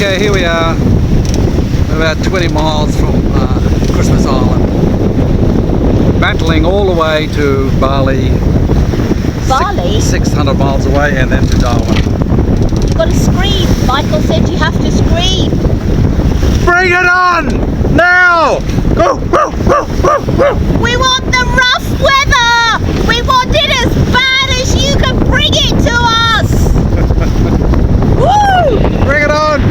Okay, here we are, about 20 miles from Christmas Island, battling all the way to Bali. Bali? 600 miles away, and then to Darwin. You've got to scream. Michael said you have to scream. Bring it on! Now! Go! We want the rough weather! We want it as bad as you can bring it to us! Woo! Bring it on!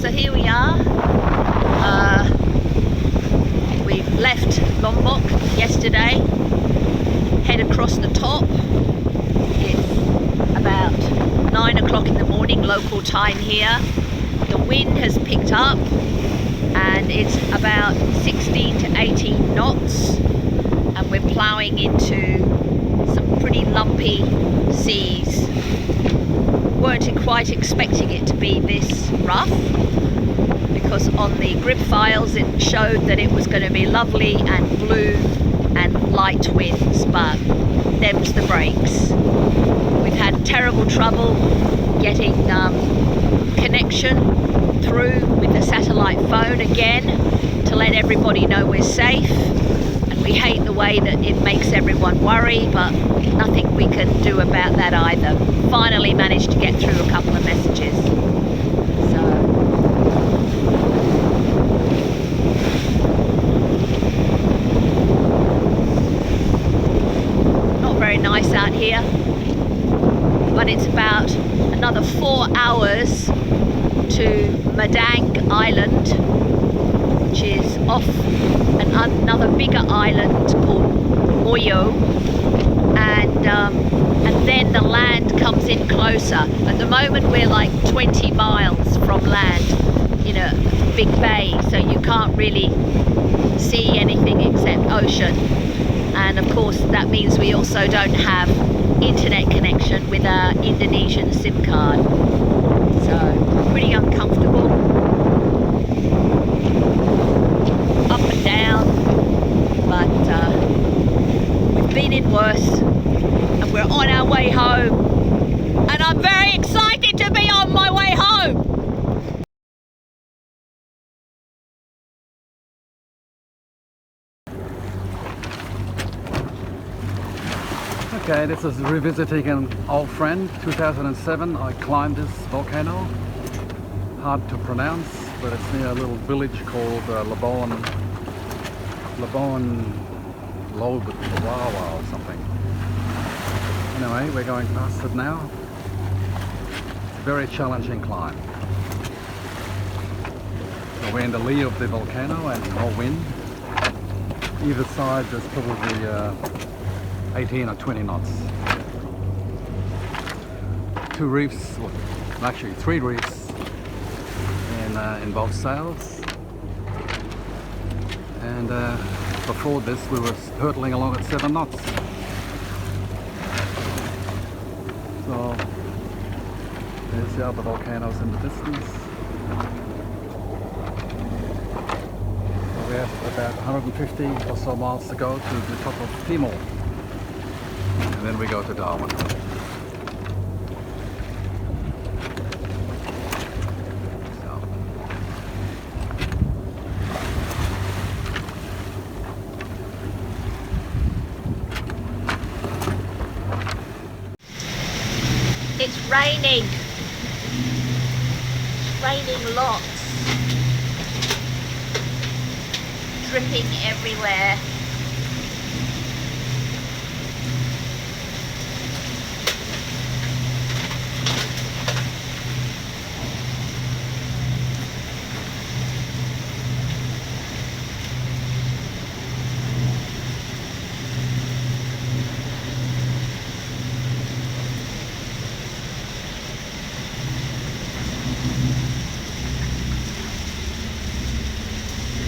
So here we are. We've left Lombok yesterday, head across the top. It's about 9 o'clock in the morning local time here. The wind has picked up and it's about 16 to 18 knots, and we're ploughing into some pretty lumpy seas. Weren't quite expecting it to be this rough, because on the grip files it showed that it was going to be lovely and blue and light winds, but them's the breaks. We've had terrible trouble getting connection through with the satellite phone again to let everybody know we're safe, and we hate the way that it makes everyone worry, but nothing we can do about that either. Finally managed to get through a couple of messages. So not very nice out here, but it's about another 4 hours to Madang Island, which is off another bigger island called Moyo, and then the land comes in closer. At the moment we're like 20 miles from land in a big bay, so you can't really see anything except ocean, and of course that means we also don't have internet connection with our Indonesian SIM card, so pretty uncomfortable. Up and down, but we've been in worse, and we're on our way home, and I'm very excited to be on my way home. Okay, this is revisiting an old friend. 2007 I climbed this volcano. Hard to pronounce, but it's near a little village called Labuan Lobe Wawa or something. Anyway, we're going past it now. It's a very challenging climb. So we're in the lee of the volcano and more wind. Either side there's probably 18 or 20 knots. Two reefs, well, actually 3 reefs in both sails. And before this we were hurtling along at 7 knots. So there's the other volcanoes in the distance. So we have about 150 or so miles to go to the top of Timor. And then we go to Darwin. It's raining. It's raining lots. Dripping everywhere.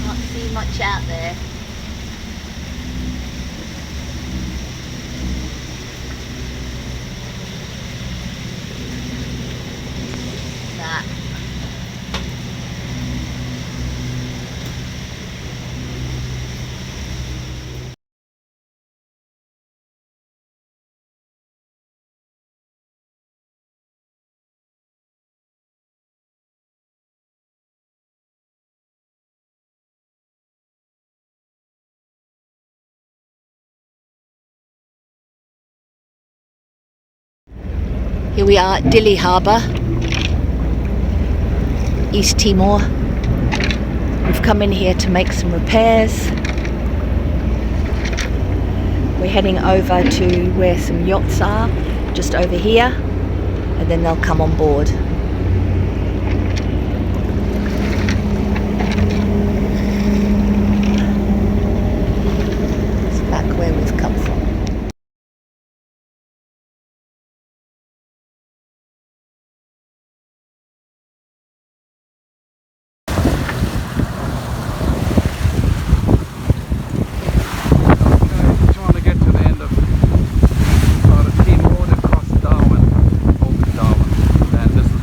Can't see much out there. That. Here we are at Dili Harbour, East Timor. We've come in here to make some repairs. We're heading over to where some yachts are, just over here, and then they'll come on board. It's back where we've come from. Timor and across Darwin, over Darwin, and this is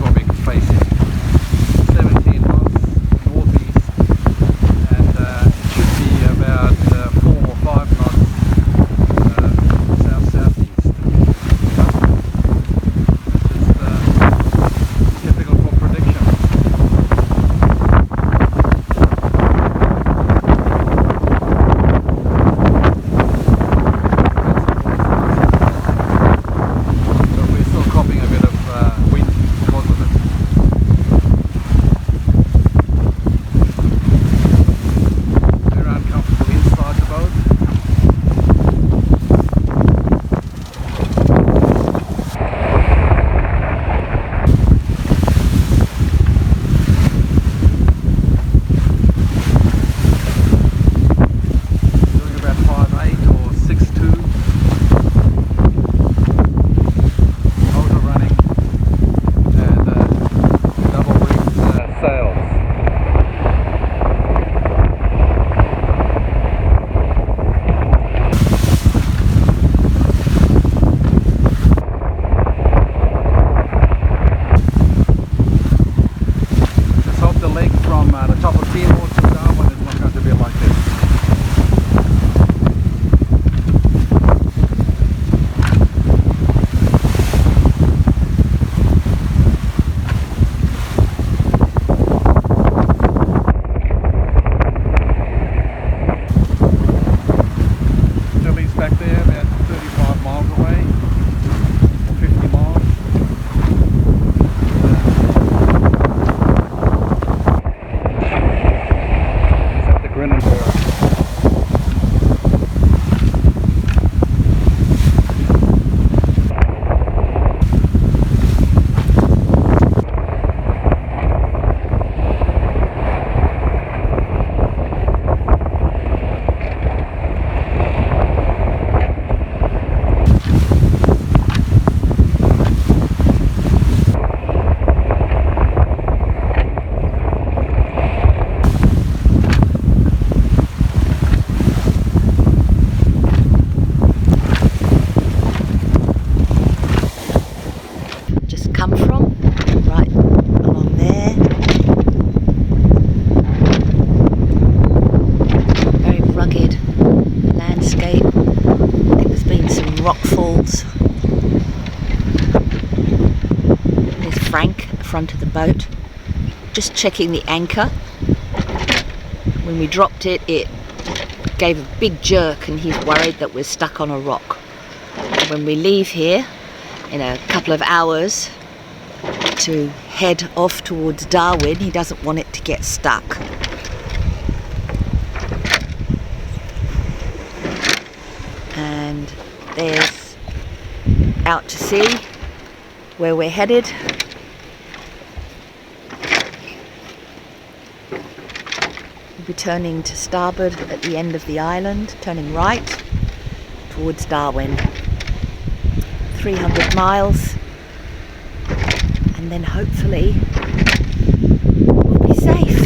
come from, right along there. Very rugged landscape. I think there's been some rock falls. There's Frank at the front of the boat, just checking the anchor. When we dropped it, it gave a big jerk and he's worried that we're stuck on a rock. When we leave here in a couple of hours to head off towards Darwin, he doesn't want it to get stuck. And there's out to sea where we're headed. We'll be turning to starboard at the end of the island, turning right towards Darwin. 300 miles, and then hopefully we'll be safe.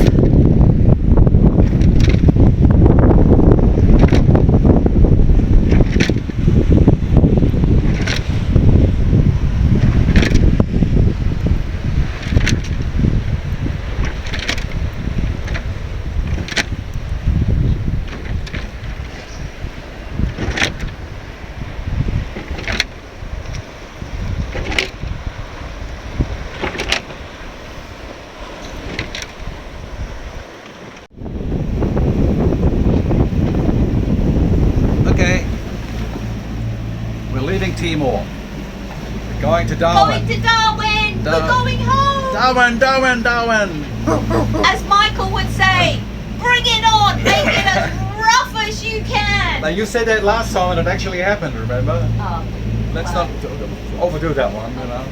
Timor. We're going to Darwin. Going to Darwin! We're going home! Darwin, Darwin, Darwin! As Michael would say, bring it on! Make it as rough as you can! Now you said that last time and it actually happened, remember? Oh, Let's not overdo that one, you know.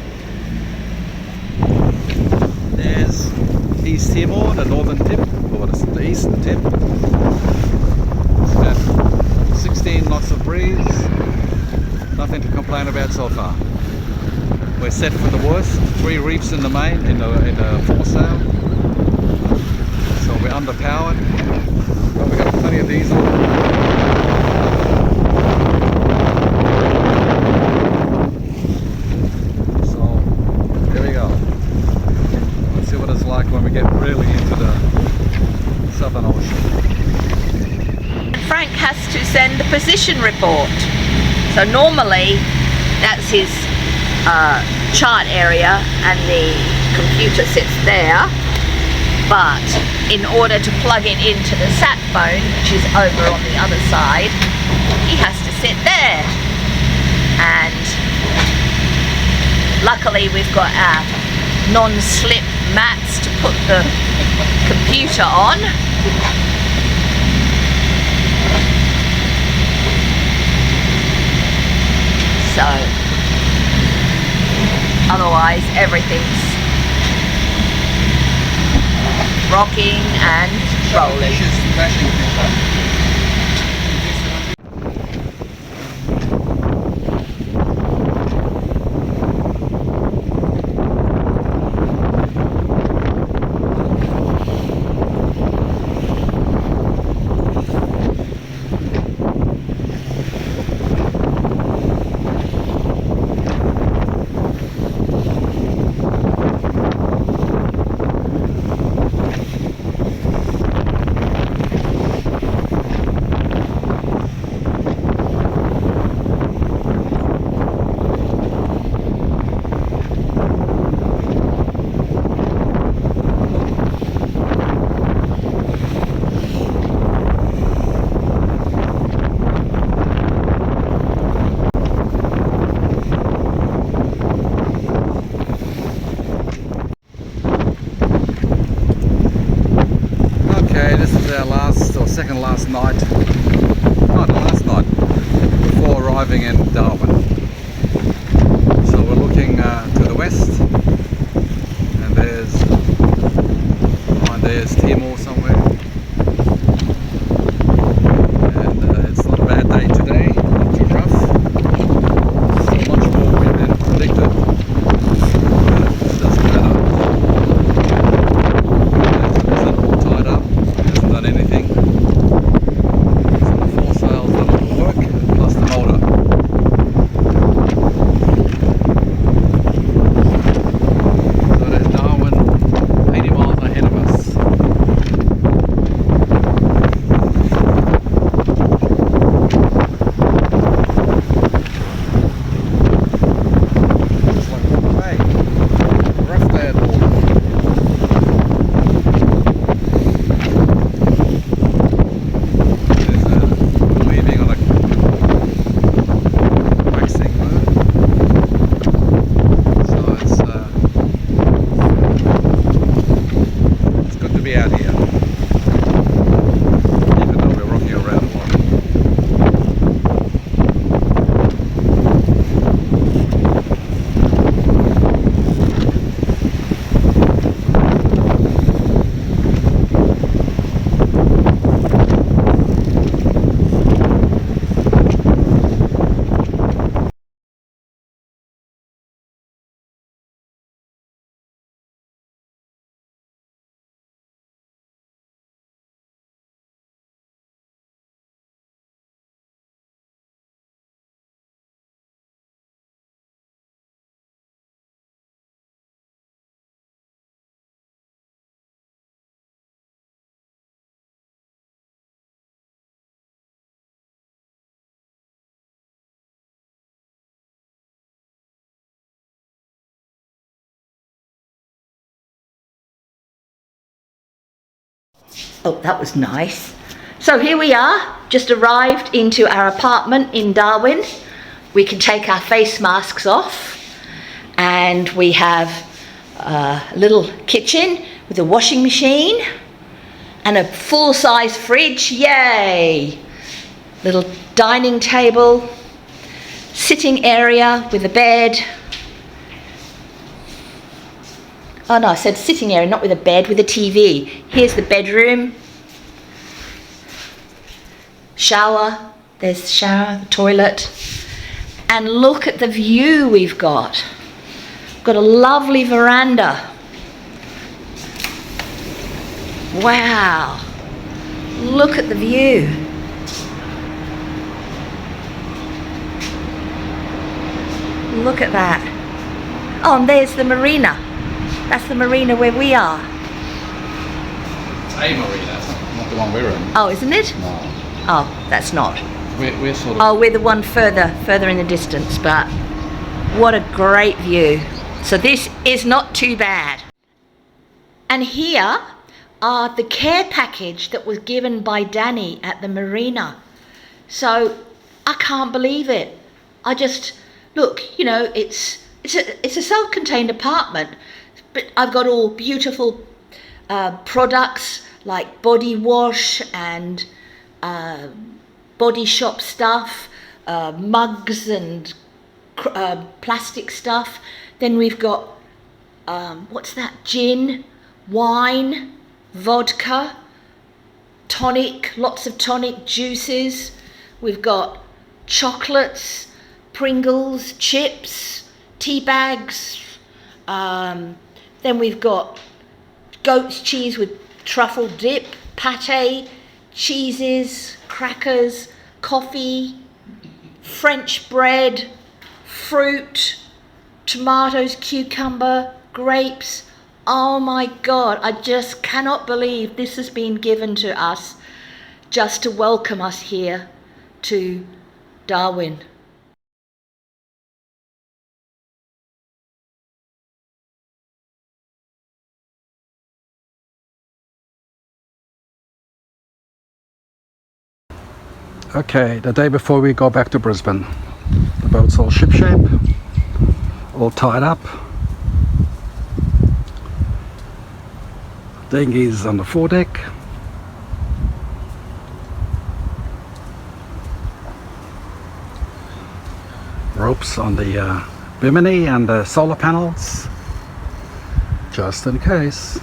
There's East Timor, the northern tip, or the eastern tip. It's got 16 knots of breeze. Nothing to complain about so far. We're set for the worst. 3 reefs in the main, in the foresail. So we're underpowered. But we've got plenty of diesel. So there we go. Let's see what it's like when we get really into the Southern Ocean. Frank has to send the position report. So normally that's his chart area and the computer sits there, but in order to plug it into the sat phone, which is over on the other side, he has to sit there. And luckily we've got our non-slip mats to put the computer on. So, otherwise everything's rocking and rolling. Second last night, not the last night, before arriving in Darwin. So we're looking to the west, and there's Timor somewhere, and it's not a bad day today, not too rough, so much more wind than predicted, but it doesn't matter. It's not tied up, it hasn't done anything. Oh, that was nice. So here we are, just arrived into our apartment in Darwin. We can take our face masks off, and we have a little kitchen with a washing machine and a full-size fridge. Yay! Little dining table, sitting area with a bed. Oh no, I said sitting area, not with a bed, with a TV. Here's the bedroom. Shower, there's the shower, the toilet. And look at the view we've got. Got a lovely veranda. Wow, look at the view. Look at that. Oh, and there's the marina. That's the marina where we are. It's a marina, not the one we're in. Oh, isn't it? No. Oh, that's not. We're sort of... Oh, we're the one further in the distance, but what a great view. So this is not too bad. And here are the care package that was given by Danny at the marina. So I can't believe it. I just, look, you know, it's a self-contained apartment, but I've got all beautiful products like body wash and body shop stuff, mugs and plastic stuff. Then we've got, what's that, gin, wine, vodka, tonic, lots of tonic juices. We've got chocolates, Pringles, chips, tea bags. Then we've got goat's cheese with truffle dip, pate, cheeses, crackers, coffee, French bread, fruit, tomatoes, cucumber, grapes. Oh my God, I just cannot believe this has been given to us just to welcome us here to Darwin. Okay, the day before we go back to Brisbane. The boat's all shipshape, all tied up. Dinghy's on the foredeck. Ropes on the bimini and the solar panels, just in case.